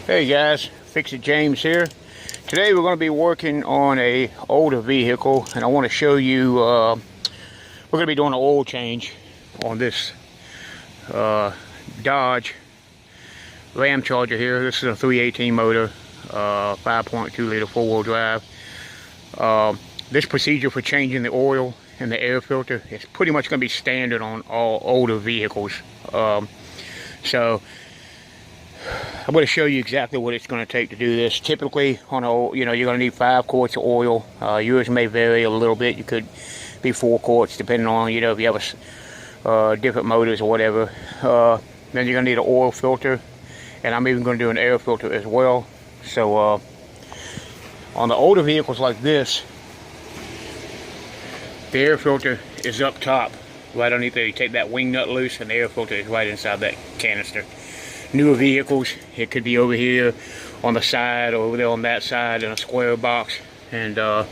Hey guys, Fix It James here. Today we're going to be working on a older vehicle, and I want to show you we're going to be doing an oil change on this Dodge Ram Charger here. This is a 318 motor, 5.2 liter four-wheel drive. This procedure for changing the oil and the air filter is pretty much going to be standard on all older vehicles. So I'm going to show you exactly what it's going to take to do this. Typically, on you're going to need 5 quarts of oil. Yours may vary a little bit. You could be 4 quarts, depending on if you have different motors or whatever. Then you're going to need an oil filter, and I'm even going to do an air filter as well. So on the older vehicles like this, the air filter is up top, right underneath there. You take that wing nut loose, and the air filter is right inside that canister. Newer vehicles, it could be over here on the side or over there on that side in a square box, and the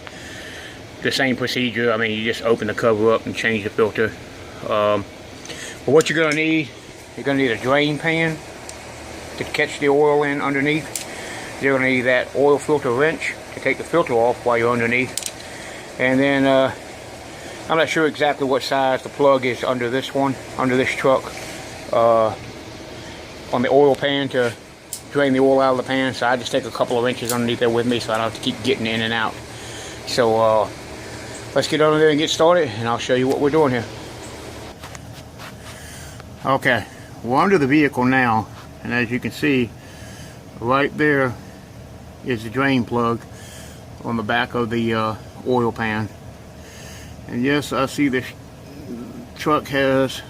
same procedure. I mean, you just open the cover up and change the filter. But what you're going to need, you're going to need a drain pan to catch the oil in underneath. You're going to need that oil filter wrench to take the filter off while you're underneath. And then I'm not sure exactly what size the plug is under this one, under this truck. On the oil pan to drain the oil out of the pan, so I just take a couple of wrenches underneath there with me so I don't have to keep getting in and out. So let's get under there and get started, and I'll show you what we're doing here. Okay, we're under the vehicle now, and as you can see, right there is the drain plug on the back of the oil pan. And yes, I see this truck has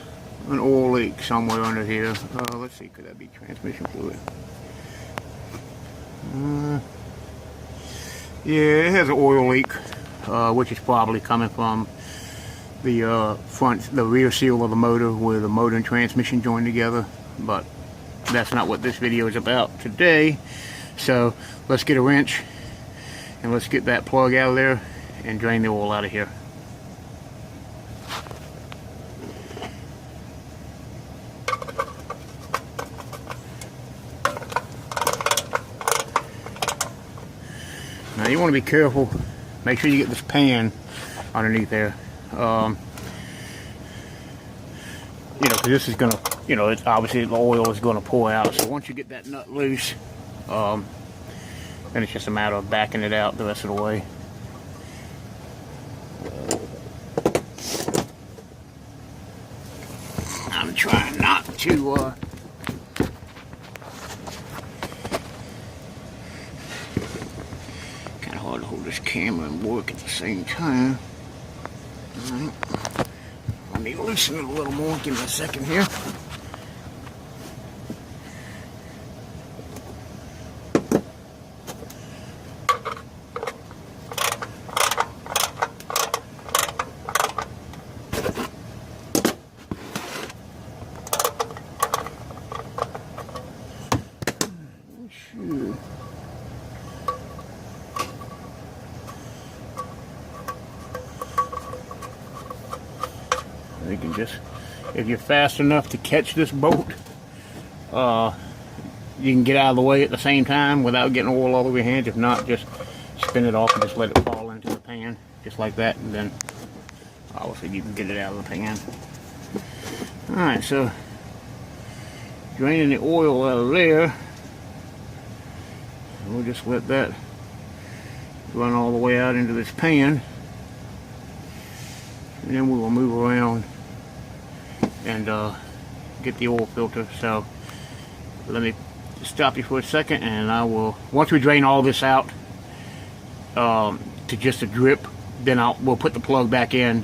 an oil leak somewhere under here. Let's see, could that be transmission fluid? Yeah, it has an oil leak, which is probably coming from the the rear seal of the motor, where the motor and transmission join together. But that's not what this video is about today. So let's get a wrench and let's get that plug out of there and drain the oil out of here. Now you want to be careful. Make sure you get this pan underneath there. Because this is gonna, it's obviously the oil is gonna pour out. So once you get that nut loose, then it's just a matter of backing it out the rest of the way. I'm trying not to. Hard to hold this camera and work at the same time. Alright. Let me loosen it a little more. Give me a second here. You can just, if you're fast enough to catch this bolt, you can get out of the way at the same time without getting oil all over your hands. If not, just spin it off and just let it fall into the pan, just like that, and then obviously you can get it out of the pan. Alright, so draining the oil out of there, we'll just let that run all the way out into this pan, and then we will move around and get the oil filter. So let me stop you for a second, and I will, once we drain all this out to just a drip, then we'll put the plug back in,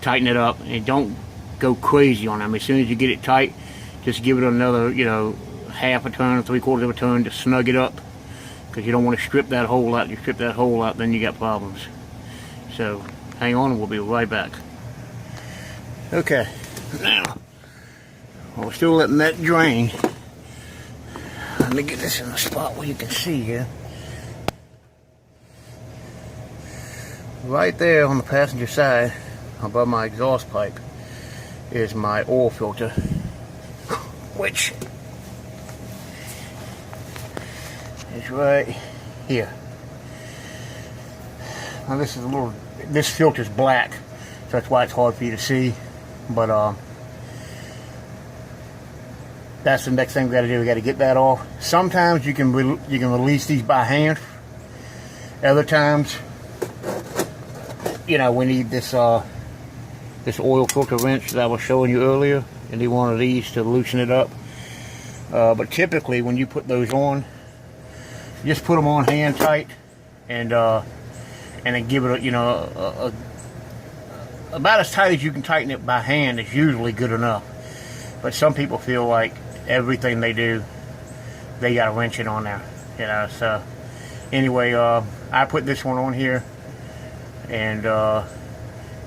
tighten it up, and don't go crazy on them. As soon as you get it tight, just give it another, half a turn or 3/4 of a turn to snug it up, because you don't want to strip that hole out. You strip that hole out, then you got problems. So hang on, and we'll be right back. Okay, now we're still letting that drain. Let me get this in a spot where you can see here. Right there on the passenger side, above my exhaust pipe, is my oil filter, which is right here. Now this is this filter's black, so that's why it's hard for you to see. But that's the next thing we got to do. We got to get that off. Sometimes you can release these by hand. Other times, you know, we need this this oil filter wrench that I was showing you earlier. You need one of these to loosen it up. But typically, when you put those on, just put them on hand tight, and then give it about as tight as you can tighten it by hand is usually good enough. But some people feel like everything they do, they got to wrench it on there, you know. So anyway, I put this one on here, and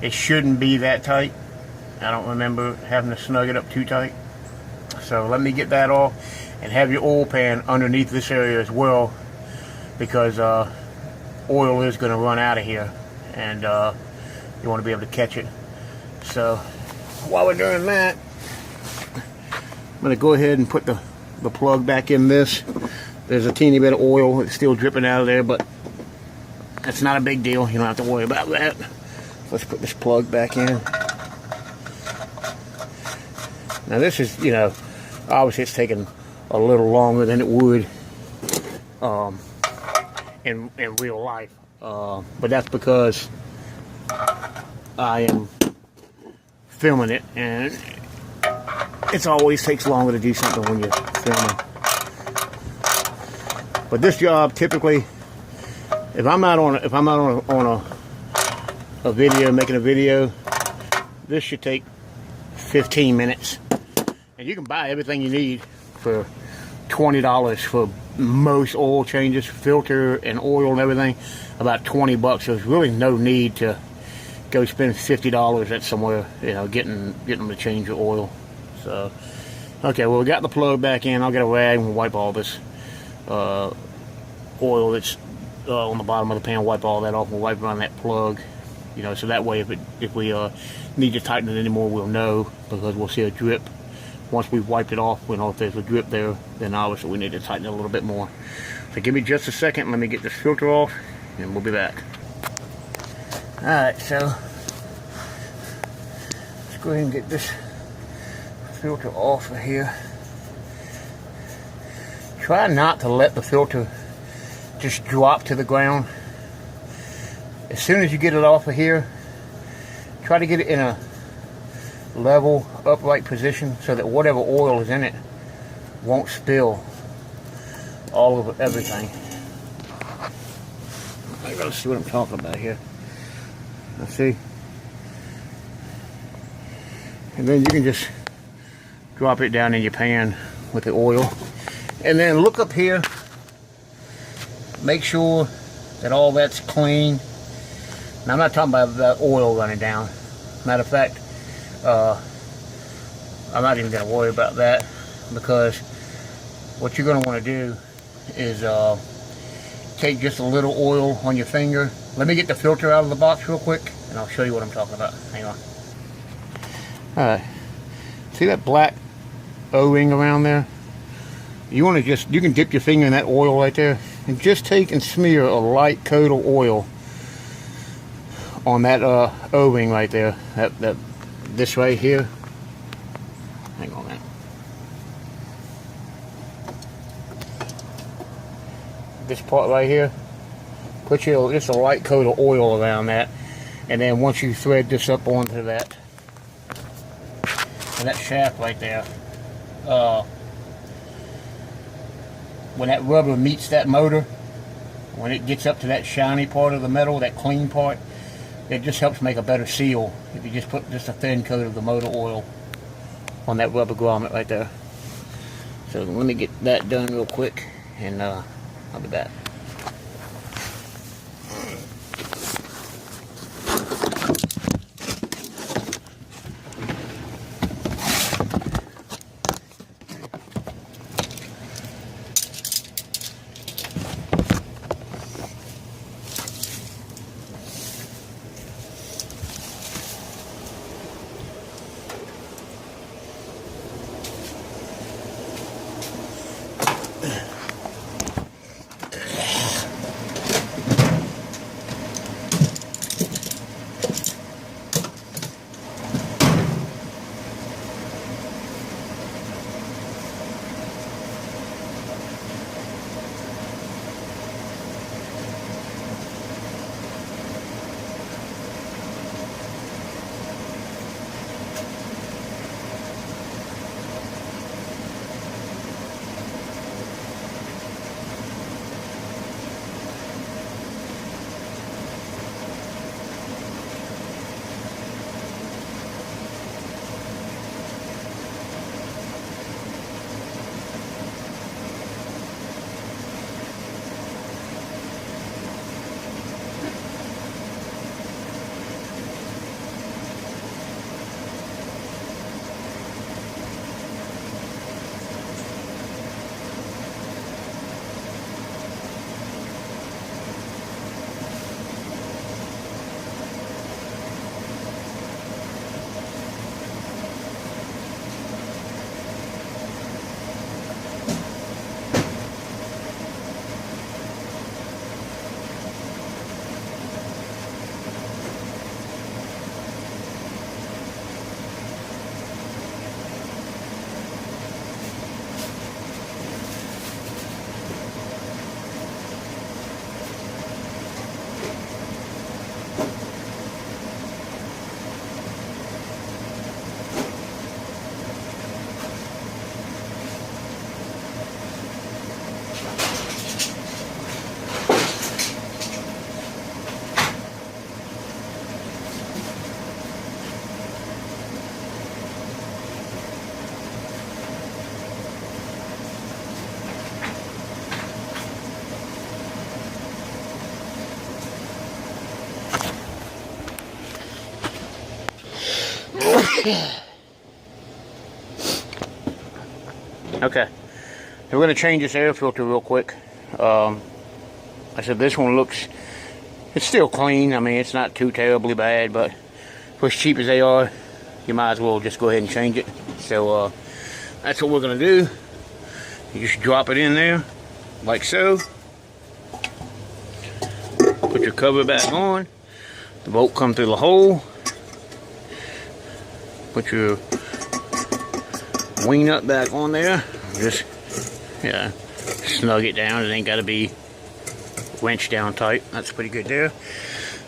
it shouldn't be that tight. I don't remember having to snug it up too tight. So let me get that off, and have your oil pan underneath this area as well, because oil is going to run out of here, and you want to be able to catch it. So while we're doing that, I'm going to go ahead and put the plug back in this. There's a teeny bit of oil that's still dripping out of there, but that's not a big deal. You don't have to worry about that. Let's put this plug back in. Now this is, you know, obviously it's taking a little longer than it would in real life, but that's because I am filming it, and it always takes longer to do something when you're filming. But this job, typically, if I'm not on a video, making a video, this should take 15 minutes. And you can buy everything you need for $20 for most oil changes, filter and oil and everything, about 20 bucks. There's really no need to go spend $50 at somewhere, you know, getting them to change your oil. So, okay, well, we got the plug back in. I'll get a rag and wipe all this oil that's on the bottom of the pan. Wipe all that off. We'll wipe around that plug, you know, so that way if we need to tighten it anymore, we'll know, because we'll see a drip. Once we've wiped it off, we know if there's a drip there, then obviously we need to tighten it a little bit more. So give me just a second. Let me get this filter off, and we'll be back. Alright, so let's go ahead and get this filter off of here. Try not to let the filter just drop to the ground. As soon as you get it off of here, try to get it in a level, upright position, so that whatever oil is in it won't spill all over everything. I gotta see what I'm talking about here. Let's see. And then you can just drop it down in your pan with the oil. And then look up here. Make sure that all that's clean. Now, I'm not talking about the oil running down. Matter of fact, I'm not even going to worry about that, because what you're going to want to do is take just a little oil on your finger. Let me get the filter out of the box real quick, and I'll show you what I'm talking about. Hang on. Alright, see that black O-ring around there? You want to you can dip your finger in that oil right there, and just take and smear a light coat of oil on that O-ring right there. This right here. Hang on, man. This part right here. Put just a light coat of oil around that, and then once you thread this up onto that shaft right there, when that rubber meets that motor, when it gets up to that shiny part of the metal, that clean part, it just helps make a better seal if you just put just a thin coat of the motor oil on that rubber grommet right there. So let me get that done real quick, and I'll be back. Okay, we're going to change this air filter real quick. I said this one looks, it's still clean. I mean, it's not too terribly bad, but for as cheap as they are, you might as well just go ahead and change it. So that's what we're going to do. You just drop it in there like so. Put your cover back on. The bolt come through the hole. Put your wing nut back on there. Just, yeah, snug it down. It ain't got to be wrenched down tight. That's pretty good there.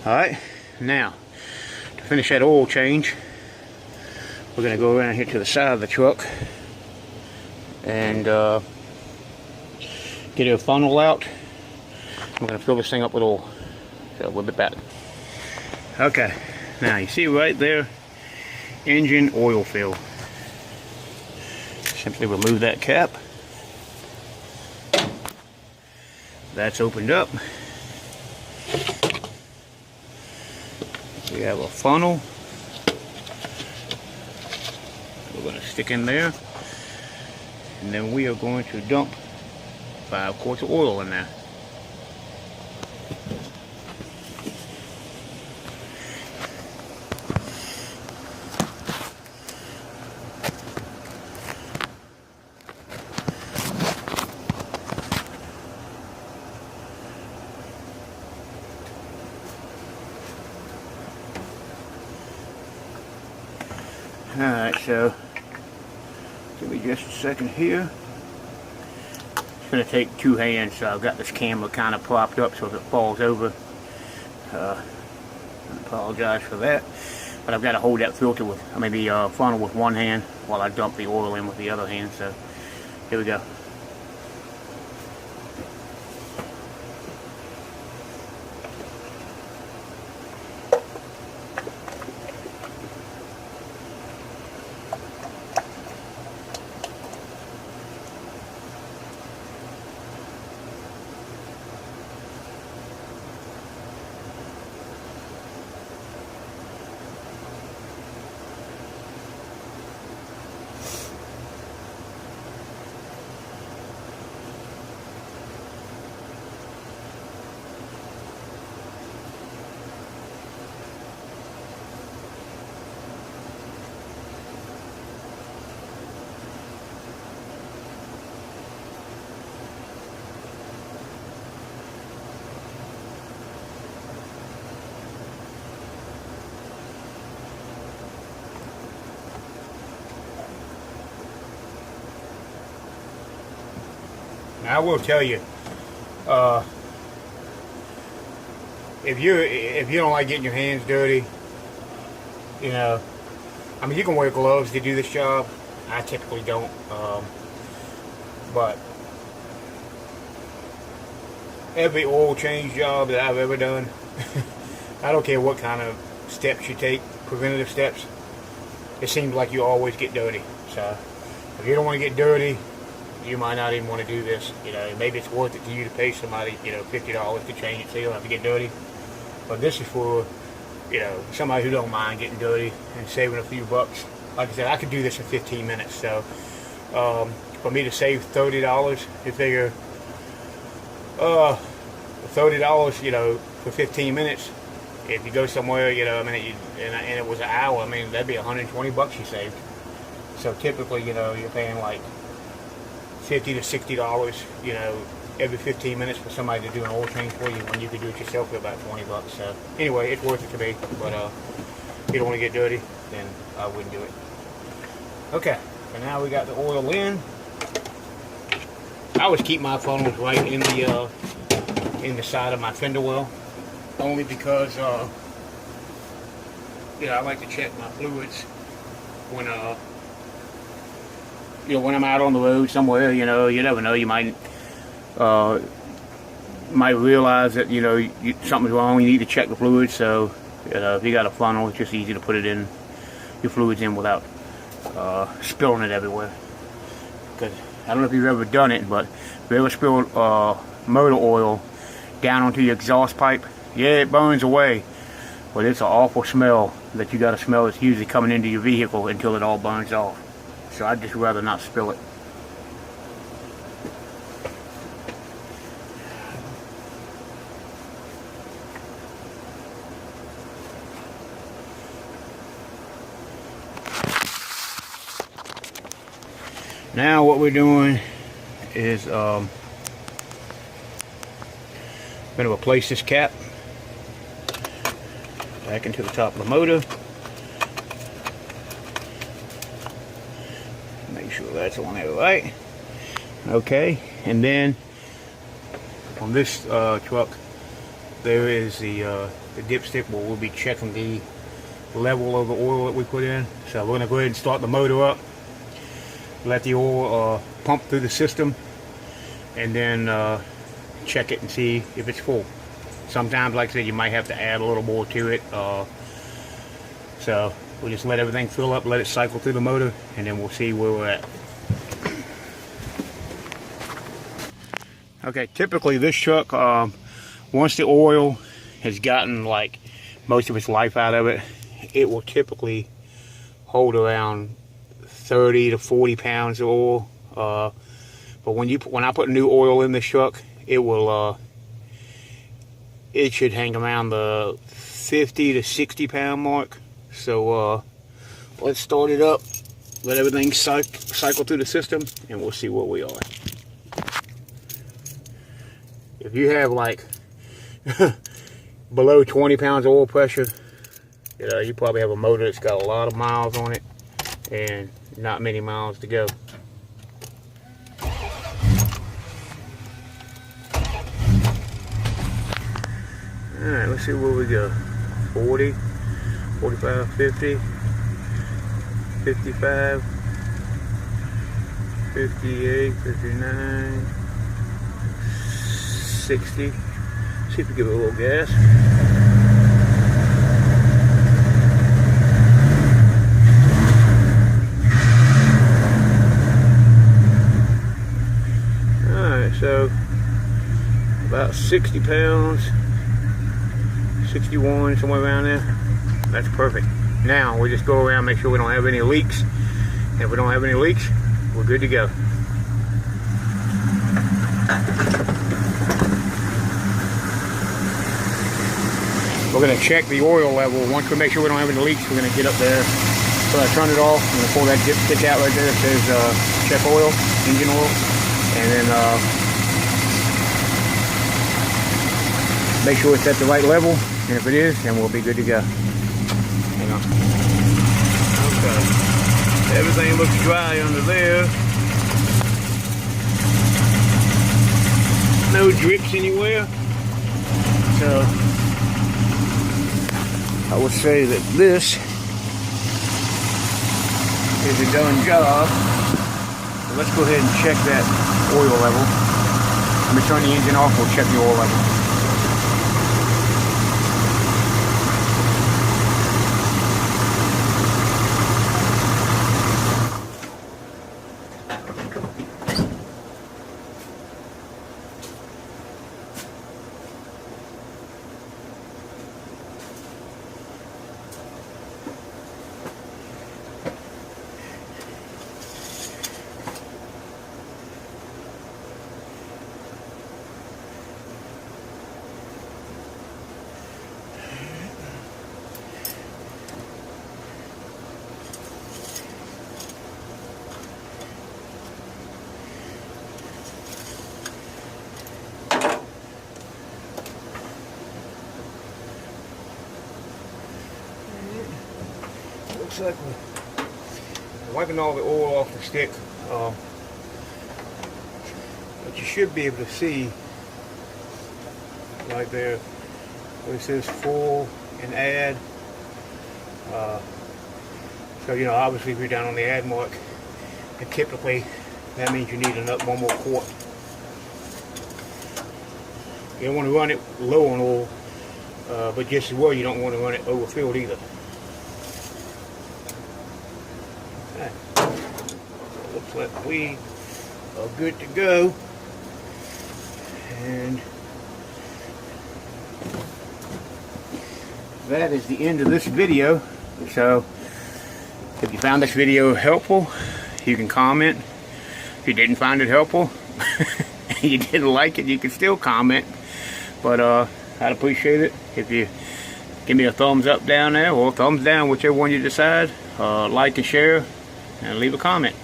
Alright, now to finish that oil change, we're going to go around here to the side of the truck and get a funnel out. I'm going to fill this thing up with oil. So we'll be back. Okay, now you see right there, engine oil fill. Simply remove that cap. That's opened up. We have a funnel. We're going to stick in there. And then we are going to dump 5 quarts of oil in there. Alright, so give me just a second here. It's going to take 2 hands, so I've got this camera kind of propped up so if it falls over, I apologize for that. But I've got to hold that filter with, I mean the funnel with one hand while I dump the oil in with the other hand, so here we go. Now, I will tell you, if you don't like getting your hands dirty, you know, I mean, you can wear gloves to do this job. I typically don't, but every oil change job that I've ever done, I don't care what kind of steps you take, preventative steps, it seems like you always get dirty. So if you don't want to get dirty, you might not even want to do this. You know, maybe it's worth it to you to pay somebody, you know, $50 to change it so you don't have to get dirty. But this is for, you know, somebody who don't mind getting dirty and saving a few bucks. Like I said, I could do this in 15 minutes. So for me to save $30, you figure $30, you know, for 15 minutes. If you go somewhere, you know, I mean, and it was an hour, I mean, that'd be 120 bucks you saved. So typically, you know, you're paying like $50 to $60, you know, every 15 minutes for somebody to do an oil change for you when you could do it yourself for about 20 bucks. So anyway, it's worth it to me. But if you don't want to get dirty, then I wouldn't do it. Okay, so now we got the oil in. I always keep my funnels right in the side of my fender well, only because you know, I like to check my fluids when you know, when I'm out on the road somewhere. You know, you never know, you might realize that, you know, something's wrong, you need to check the fluids. So, you know, if you got a funnel, it's just easy to put it in, your fluids in without spilling it everywhere. Because I don't know if you've ever done it, but if you ever spilled motor oil down onto your exhaust pipe, yeah, it burns away. But it's an awful smell that you got to smell. It's usually coming into your vehicle until it all burns off. So I'd just rather not spill it. Now what we're doing is going to replace this cap back into the top of the motor. Make sure that's on there right. Okay, and then on this truck there is the dipstick where we'll be checking the level of the oil that we put in. So we're going to go ahead and start the motor up, let the oil pump through the system, and then check it and see if it's full. Sometimes, like I said, you might have to add a little more to it. So we'll just let everything fill up, let it cycle through the motor, and then we'll see where we're at. Okay, typically this truck, once the oil has gotten like most of its life out of it, it will typically hold around 30 to 40 pounds of oil. But when I put new oil in this truck, it will it should hang around the 50 to 60 pound mark. So let's start it up, let everything cycle through the system, and we'll see where we are. If you have like below 20 pounds of oil pressure, you probably have a motor that's got a lot of miles on it and not many miles to go. Alright, let's see where we go. 40, 45, 50, 55, 58, 59, 60. See if we give it a little gas. Alright, so about 60 pounds. 61, somewhere around there. That's perfect. Now we just go around, make sure we don't have any leaks. And if we don't have any leaks, we're good to go. We're going to check the oil level. Once we make sure we don't have any leaks, we're going to get up there. So I turn it off. I'm going to pull that dipstick out right there that says check oil, engine oil. And then make sure it's at the right level. And if it is, then we'll be good to go. Hang on. Okay. Everything looks dry under there. No drips anywhere. So I would say that this is a done job. So let's go ahead and check that oil level. Let me turn the engine off, we'll check the oil level. Looks like we're wiping all the oil off the stick, but you should be able to see right there where it says full and add. So obviously if you're down on the add mark, and typically that means you need one more quart. You don't want to run it low on oil, but just as well you don't want to run it overfilled either. Looks like we are good to go, and that is the end of this video. So if you found this video helpful, you can comment. If you didn't find it helpful and you didn't like it, you can still comment. But I'd appreciate it if you give me a thumbs up down there, or thumbs down, whichever one you decide. Like and share, and leave a comment.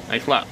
Thanks a lot.